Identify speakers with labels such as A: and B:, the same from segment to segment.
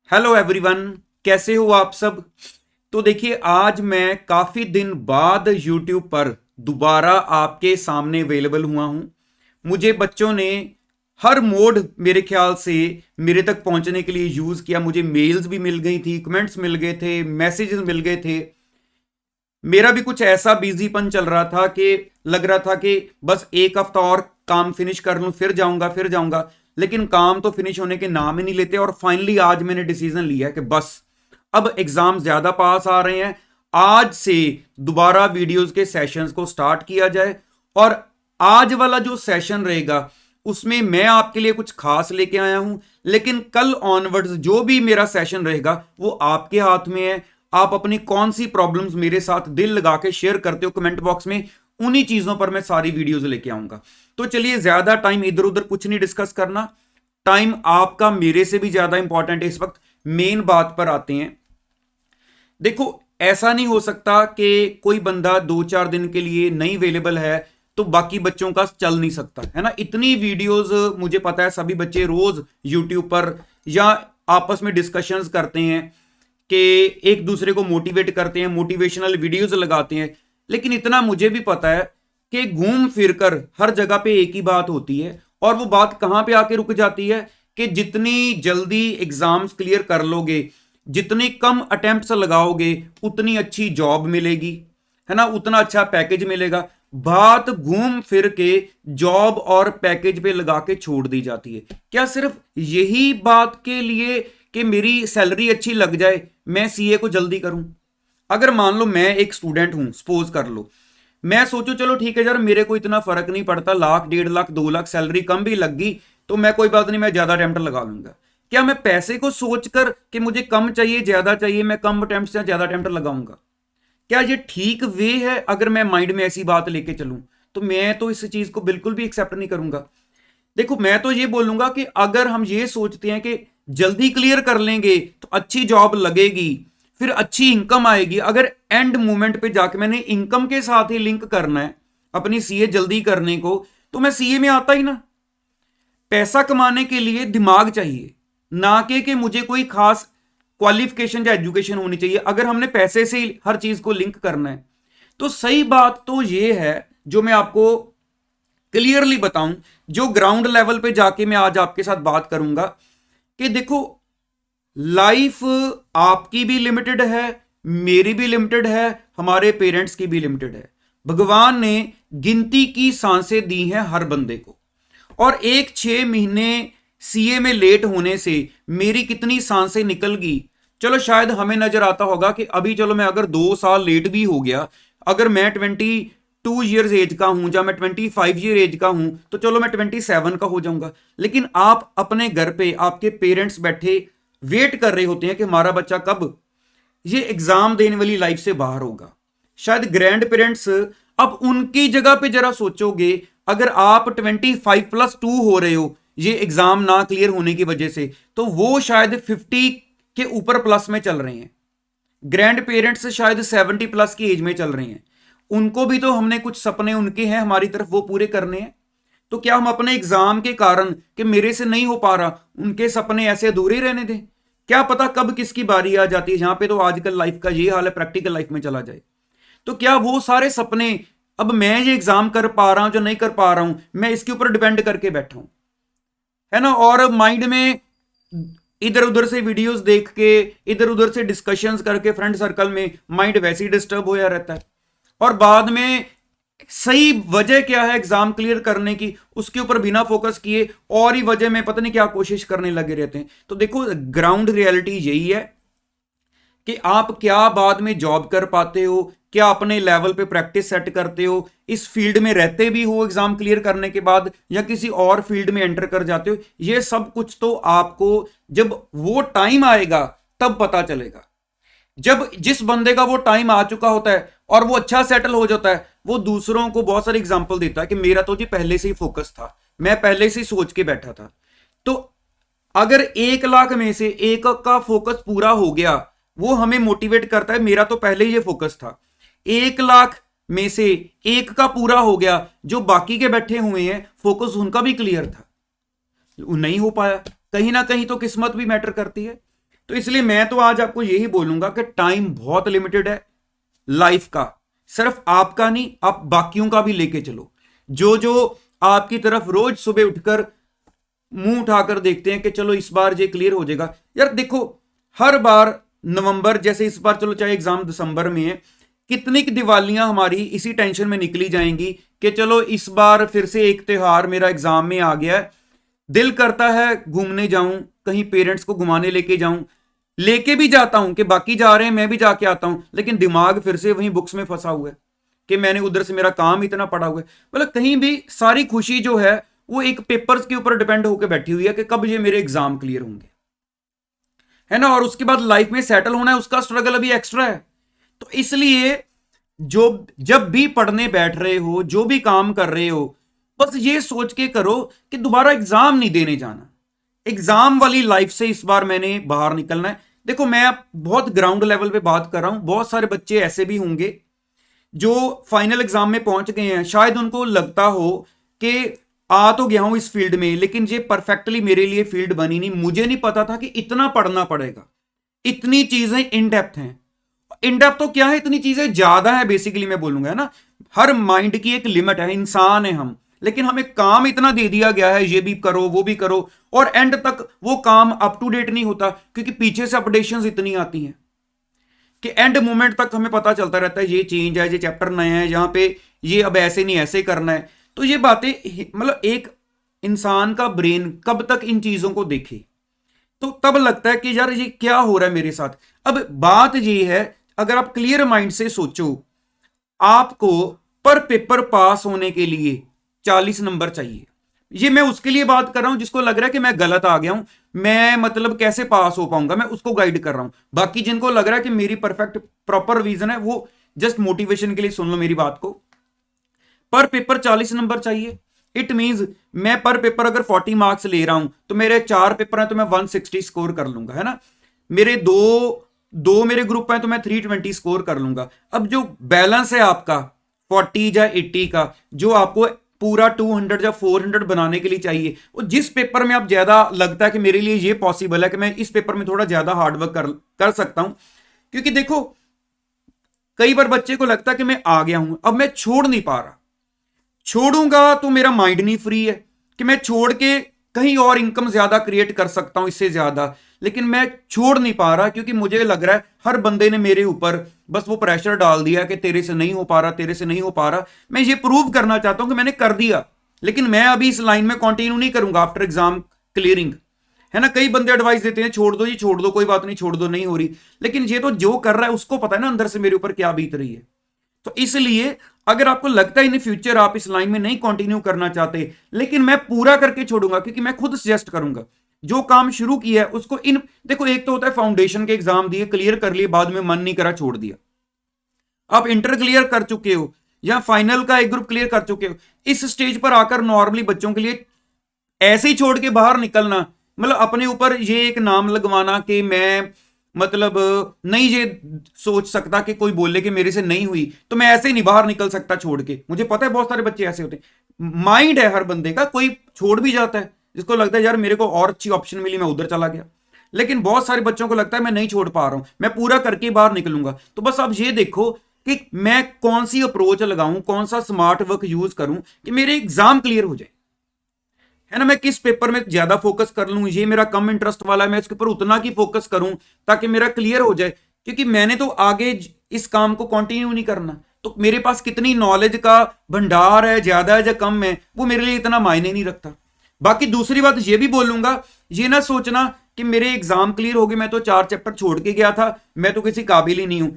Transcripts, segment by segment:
A: Hello everyone, कैसे हो आप सब। तो देखिए, आज मैं काफी दिन बाद यूट्यूब पर दोबारा आपके सामने अवेलेबल हुआ हूं। मुझे बच्चों ने हर मोड मेरे ख्याल से मेरे तक पहुंचने के लिए यूज किया। मुझे मेल्स भी मिल गई थी, कमेंट्स मिल गए थे, मैसेजेस मिल गए थे। मेरा भी कुछ ऐसा बिजीपन चल रहा था कि लग रहा था कि बस एक हफ्ता और काम फिनिश कर लूं, फिर जाऊंगा। लेकिन काम तो फिनिश होने के नाम ही नहीं लेते। और फाइनली आज मैंने डिसीजन लिया कि बस अब एग्जाम ज्यादा पास आ रहे हैं, आज से दोबारा वीडियोस के सेशंस को स्टार्ट किया जाए। और आज वाला जो सेशन रहेगा उसमें मैं आपके लिए कुछ खास लेके आया हूं, लेकिन कल ऑनवर्ड्स जो भी मेरा सेशन रहेगा वो आपके हाथ में है। आप अपनी कौन सी प्रॉब्लम्स मेरे साथ दिल लगा के शेयर करते हो कमेंट बॉक्स में, उन्हीं चीजों पर मैं सारी वीडियोस लेके आऊंगा। तो चलिए, ज्यादा टाइम इधर उधर कुछ नहीं डिस्कस करना। टाइम आपका मेरे से भी ज्यादा इंपॉर्टेंट है इस वक्त। मेन बात पर आते हैं। देखो, ऐसा नहीं हो सकता कि कोई बंदा 2-4 दिन के लिए नहीं अवेलेबल है तो बाकी बच्चों का चल नहीं सकता, है ना। इतनी वीडियोस मुझे पता है सभी बच्चे रोज यूट्यूब पर या आपस में डिस्कशंस करते हैं कि एक दूसरे को मोटिवेट करते हैं, मोटिवेशनल वीडियोस लगाते हैं। लेकिन इतना मुझे भी पता है कि घूम फिर कर हर जगह पे एक ही बात होती है। और वो बात कहां पे आके रुक जाती है कि जितनी जल्दी एग्जाम्स क्लियर कर लोगे, जितनी कम अटेम्प्ट्स लगाओगे, उतनी अच्छी जॉब मिलेगी, है ना, उतना अच्छा पैकेज मिलेगा। बात घूम फिर के जॉब और पैकेज पे लगा के छोड़ दी जाती है। क्या सिर्फ यही बात के लिए कि मेरी सैलरी अच्छी लग जाए मैं सीए को जल्दी करूं? अगर मान लो मैं एक स्टूडेंट हूं, सपोज कर लो, मैं सोचूं चलो ठीक है यार, मेरे को इतना फर्क नहीं पड़ता, लाख 1.5 लाख 2 लाख सैलरी कम भी लग गई तो मैं कोई बात नहीं, मैं ज्यादा अटेम्प्ट लगा लूंगा। क्या मैं पैसे को सोचकर कि मुझे कम चाहिए ज्यादा चाहिए, मैं कम अटेम्प्ट या ज्यादा अटेम्प्ट लगाऊंगा? क्या ये ठीक वे है? अगर मैं माइंड में ऐसी बात लेके चलूं तो मैं तो इस चीज को बिल्कुल भी एक्सेप्ट नहीं करूंगा। देखो, मैं तो ये बोलूंगा कि अगर हम ये सोचते हैं कि जल्दी क्लियर कर लेंगे तो अच्छी जॉब लगेगी, फिर अच्छी इनकम आएगी, अगर एंड मोमेंट पे जाके मैंने इनकम के साथ ही लिंक करना है अपनी सीए जल्दी करने को, तो मैं सीए में आता ही ना। पैसा कमाने के लिए दिमाग चाहिए, ना कि मुझे कोई खास क्वालिफिकेशन या एजुकेशन होनी चाहिए। अगर हमने पैसे से ही हर चीज को लिंक करना है तो सही बात तो ये है, जो मैं आपको क्लियरली बताऊं, जो ग्राउंड लेवल पे जाके मैं आज आपके साथ बात करूंगा कि देखो, लाइफ आपकी भी लिमिटेड है, मेरी भी लिमिटेड है, हमारे पेरेंट्स की भी लिमिटेड है। भगवान ने गिनती की सांसें दी हैं हर बंदे को। और एक 6 महीने सीए में लेट होने से मेरी कितनी सांसें निकल गई। चलो शायद हमें नजर आता होगा कि अभी चलो मैं अगर 2 साल लेट भी हो गया, अगर मैं 22 ईयर्स एज का हूं या मैं 25 ईयर एज का हूं तो चलो मैं 27 का हो जाऊंगा। लेकिन आप अपने घर पे आपके पेरेंट्स बैठे वेट कर रहे होते हैं कि हमारा बच्चा कब ये एग्जाम देने वाली लाइफ से बाहर होगा। शायद ग्रैंड पेरेंट्स, अब उनकी जगह पे जरा सोचोगे, अगर आप 25+2 हो रहे हो ये एग्जाम ना क्लियर होने की वजह से, तो वो शायद 50 के ऊपर प्लस में चल रहे हैं। ग्रैंड पेरेंट्स शायद 70+ की एज में चल रहे हैं। उनको भी तो हमने कुछ सपने उनके हैं हमारी तरफ, वो पूरे करने हैं। तो क्या हम अपने एग्जाम के कारण कि मेरे से नहीं हो पा रहा, उनके सपने ऐसे अधूरे रहने दें? क्या पता कब किसकी बारी आ जाती है। यहां पे तो आजकल लाइफ का ये हाल है, प्रैक्टिकल लाइफ में चला जाए तो क्या वो सारे सपने, अब मैं ये एग्जाम कर पा रहा हूं जो नहीं कर पा रहा हूं, मैं इसके ऊपर डिपेंड करके बैठा हूं, है ना। और माइंड में इधर उधर से वीडियोस देख के, इधर उधर से डिस्कशंस करके फ्रेंड सर्कल में माइंड वैसे ही डिस्टर्ब होया रहता है। और बाद में सही वजह क्या है एग्जाम क्लियर करने की, उसके ऊपर बिना फोकस किए और ही वजह में पता नहीं क्या कोशिश करने लगे रहते हैं। तो देखो, ग्राउंड रियलिटी यही है कि आप क्या बाद में जॉब कर पाते हो, क्या अपने लेवल पे प्रैक्टिस सेट करते हो, इस फील्ड में रहते भी हो एग्जाम क्लियर करने के बाद या किसी और फील्ड में एंटर कर जाते हो, ये सब कुछ तो आपको जब वो टाइम आएगा तब पता चलेगा। जब जिस बंदे का वो टाइम आ चुका होता है और वो अच्छा सेटल हो जाता है, वो दूसरों को बहुत सारे एग्जाम्पल देता है कि मेरा तो जी पहले से ही फोकस था, मैं पहले से ही सोच के बैठा था। तो अगर 1 लाख में से एक का फोकस पूरा हो गया, वो हमें मोटिवेट करता है, मेरा तो पहले ही ये फोकस था। 1 लाख में से एक का पूरा हो गया, जो बाकी के बैठे हुए हैं फोकस उनका भी क्लियर था, नहीं हो पाया। कहीं ना कहीं तो किस्मत भी मैटर करती है। तो इसलिए मैं तो आज आपको यही बोलूंगा कि टाइम बहुत लिमिटेड है लाइफ का, सिर्फ आपका नहीं, आप बाकियों का भी लेके चलो। जो जो आपकी तरफ रोज सुबह उठकर मुंह उठाकर देखते हैं कि चलो इस बार ये क्लियर हो जाएगा, यार देखो हर बार नवंबर जैसे इस बार, चलो चाहे एग्जाम दिसंबर में है, कितनी की दिवालियां हमारी इसी टेंशन में निकली जाएंगी कि चलो इस बार फिर से एक त्योहार मेरा एग्जाम में आ गया है, दिल करता है घूमने जाऊं, कहीं पेरेंट्स को घुमाने लेके जाऊं, लेके भी जाता हूं कि बाकी जा रहे हैं मैं भी जाके आता हूं, लेकिन दिमाग फिर से वहीं बुक्स में फंसा हुआ है कि मैंने उधर से मेरा काम इतना पड़ा हुआ है। मतलब कहीं भी सारी खुशी जो है वो एक पेपर्स के ऊपर डिपेंड होकर बैठी हुई है कि कब ये मेरे एग्जाम क्लियर होंगे, है ना। और उसके बाद लाइफ में सेटल होना है, उसका स्ट्रगल अभी एक्स्ट्रा है। तो इसलिए जो जब भी पढ़ने बैठ रहे हो, जो भी काम कर रहे हो, बस ये सोच के करो कि दोबारा एग्जाम नहीं देने जाना। एग्जाम वाली लाइफ से इस बार मैंने बाहर निकलना है। देखो मैं बहुत ग्राउंड लेवल पे बात कर रहा हूं, बहुत सारे बच्चे ऐसे भी होंगे जो फाइनल एग्जाम में पहुंच गए हैं, शायद उनको लगता हो कि आ तो गया हूं इस फील्ड में, लेकिन ये परफेक्टली मेरे लिए फील्ड बनी नहीं, मुझे नहीं पता था कि इतना पढ़ना पड़ेगा, इतनी चीजें इन डेप्थ हैं। इन डेप्थ तो क्या है, इतनी चीजें ज्यादा है बेसिकली मैं बोलूंगा, है ना। हर माइंड की एक लिमिट है, इंसान है हम, लेकिन हमें काम इतना दे दिया गया है, ये भी करो वो भी करो, और एंड तक वो काम अप टू डेट नहीं होता क्योंकि पीछे से अपडेशंस इतनी आती हैं कि एंड मोमेंट तक हमें पता चलता रहता है ये चेंज है, ये चैप्टर नया है, यहां पे ये अब ऐसे नहीं ऐसे करना है। तो ये बातें मतलब एक इंसान का ब्रेन कब तक इन चीजों को देखे, तो तब लगता है कि यार ये क्या हो रहा है मेरे साथ। अब बात ये है, अगर आप क्लियर माइंड से सोचो, आपको पर पेपर पास होने के लिए 40 नंबर चाहिए। ये मैं उसके लिए बात कर रहा हूं जिसको लग रहा है कि मैं गलत आ गया हूं, मैं मतलब कैसे पास हो पाऊंगा, मैं उसको गाइड कर रहा हूं। बाकी जिनको लग रहा है कि मेरी परफेक्ट प्रॉपर विजन है, वो जस्ट मोटिवेशन के लिए सुन लो मेरी बात को। पर पेपर 40 नंबर चाहिए, इट मींस मैं पर पेपर अगर 40 मार्क्स ले रहा हूं तो मेरे 4 पेपर हैं तो मैं 160 स्कोर कर लूंगा, है ना। मेरे दो मेरे ग्रुप हैं तो मैं 320 स्कोर कर लूंगा। अब जो बैलेंस है आपका 40 या 80 का, जो आपको पूरा 200 या 400 बनाने के लिए चाहिए, वो जिस पेपर में आप ज्यादा लगता है कि मेरे लिए ये पॉसिबल है कि मैं इस पेपर में थोड़ा ज्यादा हार्डवर्क कर सकता हूं। क्योंकि देखो कई बार बच्चे को लगता है कि मैं आ गया हूं, अब मैं छोड़ नहीं पा रहा, छोड़ूंगा तो मेरा माइंड नहीं फ्री है कि मैं छोड़ के कहीं और इनकम ज्यादा क्रिएट कर सकता हूं इससे ज्यादा, लेकिन मैं छोड़ नहीं पा रहा क्योंकि मुझे लग रहा है हर बंदे ने मेरे ऊपर बस वो प्रेशर डाल दिया कि तेरे से नहीं हो पा रहा, तेरे से नहीं हो पा रहा। मैं ये प्रूव करना चाहता हूं कि मैंने कर दिया, लेकिन मैं अभी इस लाइन में कंटिन्यू नहीं करूंगा आफ्टर एग्जाम क्लियरिंग, है ना। कई बंदे एडवाइस देते हैं छोड़ दो जी, छोड़ दो, कोई बात नहीं, छोड़ दो, नहीं हो रही, लेकिन ये तो जो कर रहा है उसको पता है ना अंदर से मेरे ऊपर क्या बीत रही है। तो इसलिए अगर आपको लगता है इन फ्यूचर आप इस लाइन में नहीं कंटिन्यू करना चाहते, लेकिन मैं पूरा करके छोड़ूंगा क्योंकि मैं खुद सजेस्ट करूंगा जो काम शुरू किया है उसको। इन देखो एक तो होता है फाउंडेशन के एग्जाम दिए, क्लियर कर लिए, बाद में मन नहीं करा छोड़ दिया। आप इंटर क्लियर कर चुके हो या फाइनल का एक ग्रुप क्लियर कर चुके हो, इस स्टेज पर आकर नॉर्मली बच्चों के लिए ऐसे ही छोड़ के बाहर निकलना, मतलब अपने ऊपर ये एक नाम लगवाना कि मैं मतलब नहीं ये सोच सकता कि कोई बोले कि मेरे से नहीं हुई तो मैं ऐसे ही नहीं बाहर निकल सकता छोड़ के। मुझे पता है बहुत सारे बच्चे ऐसे होते हैं, माइंड है हर बंदे का, कोई छोड़ भी जाता है जिसको लगता है यार मेरे को और अच्छी ऑप्शन मिली, मैं उधर चला गया, लेकिन बहुत सारे बच्चों को लगता है मैं नहीं छोड़ पा रहा हूं, मैं पूरा करके बाहर निकलूंगा। तो बस आप ये देखो कि मैं कौन सी अप्रोच लगाऊं, कौन सा स्मार्ट वर्क यूज करूं कि मेरे एग्जाम क्लियर हो जाए, है ना। मैं किस पेपर में ज्यादा फोकस कर लूं, ये मेरा कम इंटरेस्ट वाला है, मैं इसके ऊपर उतना की फोकस करूं ताकि मेरा क्लियर हो जाए, क्योंकि मैंने तो आगे इस काम को कंटिन्यू नहीं करना। तो मेरे पास कितनी नॉलेज का भंडार है, ज्यादा है या कम है, वो मेरे लिए इतना मायने नहीं रखता। बाकी दूसरी बात ये भी बोलूंगा, ये ना सोचना कि मेरे एग्जाम क्लियर हो गए, मैं तो 4 चैप्टर छोड़ के गया था, मैं तो किसी काबिल ही नहीं हूं।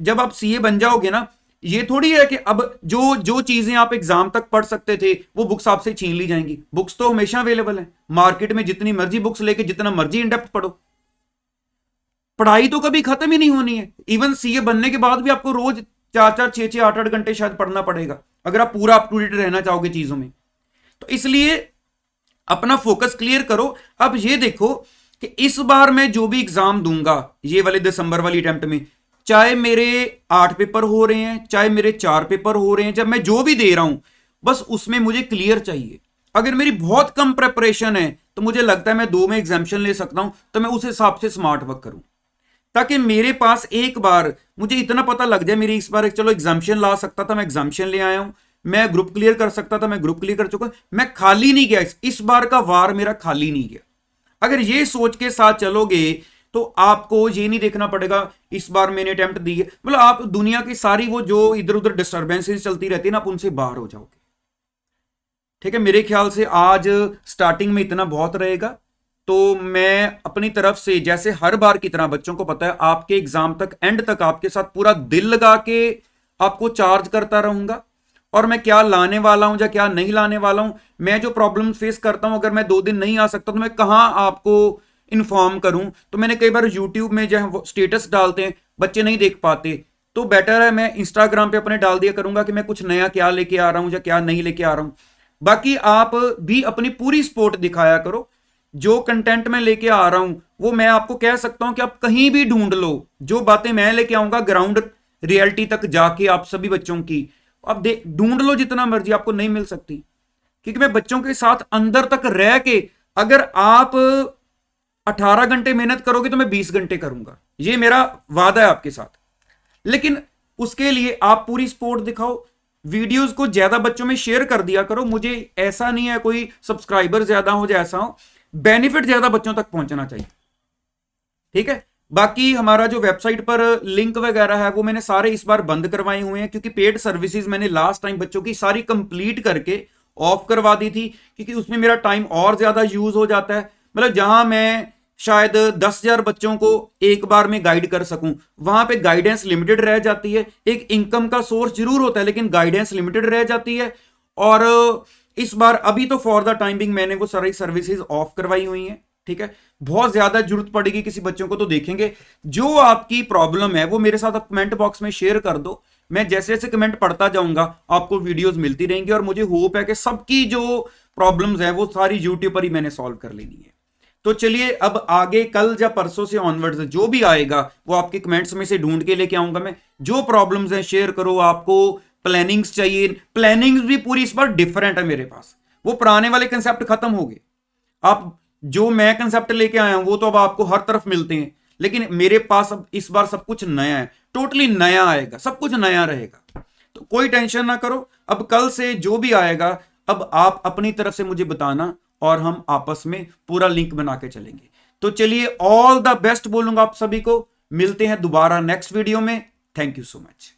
A: जब आप सीए बन जाओगे ना, ये थोड़ी है कि अब जो जो चीजें आप एग्जाम तक पढ़ सकते थे वो बुक्स आपसे छीन ली जाएंगी। बुक्स तो हमेशा अवेलेबल है मार्केट में, जितनी मर्जी बुक्स लेके जितना मर्जी इन डेप्थ पढ़ो, पढ़ाई तो कभी खत्म ही नहीं होनी है। इवन सीए बनने के बाद भी आपको रोज 4-4, 6-6, 8-8 घंटे शायद पढ़ना पड़ेगा अगर आप पूरा अप टू डेट रहना चाहोगे चीजों में। तो इसलिए अपना फोकस क्लियर करो। अब ये देखो कि इस बार मैं जो भी एग्जाम दूंगा ये वाले दिसंबर वाली अटेम्प्ट में, चाहे मेरे 8 पेपर हो रहे हैं, चाहे मेरे 4 पेपर हो रहे हैं, जब मैं जो भी दे रहा हूं बस उसमें मुझे क्लियर चाहिए। अगर मेरी बहुत कम प्रिपरेशन है तो मुझे लगता है मैं 2 में एग्जाम्शन ले सकता हूं, तो मैं उस हिसाब से स्मार्ट वर्क करूं, ताकि मेरे पास एक बार मुझे इतना पता लग जाए, मेरी इस बार चलो एग्जाम्शन ला सकता था, मैं एग्जाम्शन ले आया हूं, मैं ग्रुप क्लियर कर सकता था, मैं ग्रुप क्लियर कर चुका, मैं खाली नहीं गया, इस बार का वार मेरा खाली नहीं गया। अगर ये सोच के साथ चलोगे तो आपको ये नहीं देखना पड़ेगा इस बार मैंने अटेम्प्ट दी है, मतलब आप दुनिया की सारी वो जो इधर उधर डिस्टर्बेंसेस चलती रहती है ना, आप उनसे बाहर हो जाओगे। ठीक है, मेरे ख्याल से आज स्टार्टिंग में इतना बहुत रहेगा। तो मैं अपनी तरफ से जैसे हर बार की तरह, बच्चों को पता है आपके एग्जाम तक एंड तक आपके साथ पूरा दिल लगा के आपको चार्ज करता रहूंगा, और मैं क्या लाने वाला हूं या क्या नहीं लाने वाला हूं, मैं जो प्रॉब्लम फेस करता हूं, अगर मैं 2 दिन नहीं आ सकता तो मैं कहां आपको इन्फॉर्म करूं। तो मैंने कई बार यूट्यूब में जो स्टेटस डालते हैं बच्चे नहीं देख पाते, तो बेटर है मैं इंस्टाग्राम पे अपने डाल दिया करूंगा कि मैं कुछ नया क्या लेके आ रहा हूं या क्या नहीं लेके आ रहा हूं। बाकी आप भी अपनी पूरी सपोर्ट दिखाया करो, जो कंटेंट मैं लेके आ रहा हूं वो मैं आपको कह सकता हूं कि आप कहीं भी ढूंढ लो, जो बातें मैं लेके आऊंगा ग्राउंड रियलिटी तक जाके आप सभी बच्चों की आप ढूंढ लो जितना मर्जी, आपको नहीं मिल सकती, क्योंकि मैं बच्चों के साथ अंदर तक रह के, अगर आप 18 घंटे मेहनत करोगे तो मैं 20 घंटे करूंगा, ये मेरा वादा है आपके साथ। लेकिन उसके लिए आप पूरी सपोर्ट दिखाओ, वीडियोस को ज्यादा बच्चों में शेयर कर दिया करो। मुझे ऐसा नहीं है कोई सब्सक्राइबर ज्यादा हो जैसा हो, बेनिफिट ज्यादा बच्चों तक पहुंचना चाहिए। ठीक है, बाकी हमारा जो वेबसाइट पर लिंक वगैरह है वो मैंने सारे इस बार बंद करवाए हुए हैं, क्योंकि पेड सर्विसेज मैंने लास्ट टाइम बच्चों की सारी कंप्लीट करके ऑफ करवा दी थी, क्योंकि उसमें मेरा टाइम और ज्यादा यूज हो जाता है। मतलब जहां मैं शायद 10,000 बच्चों को एक बार में गाइड कर सकूं, वहां पे गाइडेंस लिमिटेड रह जाती है। एक इनकम का सोर्स जरूर होता है लेकिन गाइडेंस लिमिटेड रह जाती है। और इस बार अभी तो फॉर द टाइम बिंग मैंने वो सारी सर्विसेज ऑफ करवाई हुई हैं। ठीक है, बहुत ज्यादा जरूरत पड़ेगी किसी बच्चों को तो देखेंगे। जो आपकी प्रॉब्लम है वो मेरे साथ आप कमेंट बॉक्स में शेयर कर दो, मैं जैसे जैसे कमेंट पढ़ता जाऊंगा आपको वीडियोस मिलती रहेंगी, और मुझे होप है कि सबकी जो प्रॉब्लम्स है वो सारी यूट्यूब पर ही मैंने सॉल्व कर लेनी है। तो चलिए अब आगे कल या परसों से ऑनवर्ड्स जो भी आएगा वो आपके कमेंट्स में से ढूंढ के लेके आऊंगा मैं। जो प्रॉब्लम्स हैं शेयर करो, आपको प्लानिंग्स चाहिए, प्लानिंग्स भी पूरी इस बार डिफरेंट है मेरे पास, वो पुराने वाले कंसेप्ट खत्म हो गए। आप जो मैं कंसेप्ट लेके आया हूं वो तो अब आपको हर तरफ मिलते हैं, लेकिन मेरे पास अब इस बार सब कुछ नया है, टोटली नया आएगा, सब कुछ नया रहेगा। तो कोई टेंशन ना करो, अब कल से जो भी आएगा अब आप अपनी तरफ से मुझे बताना और हम आपस में पूरा लिंक बना के चलेंगे। तो चलिए ऑल द बेस्ट बोलूंगा आप सभी को, मिलते हैं दोबारा नेक्स्ट वीडियो में। Thank you so much.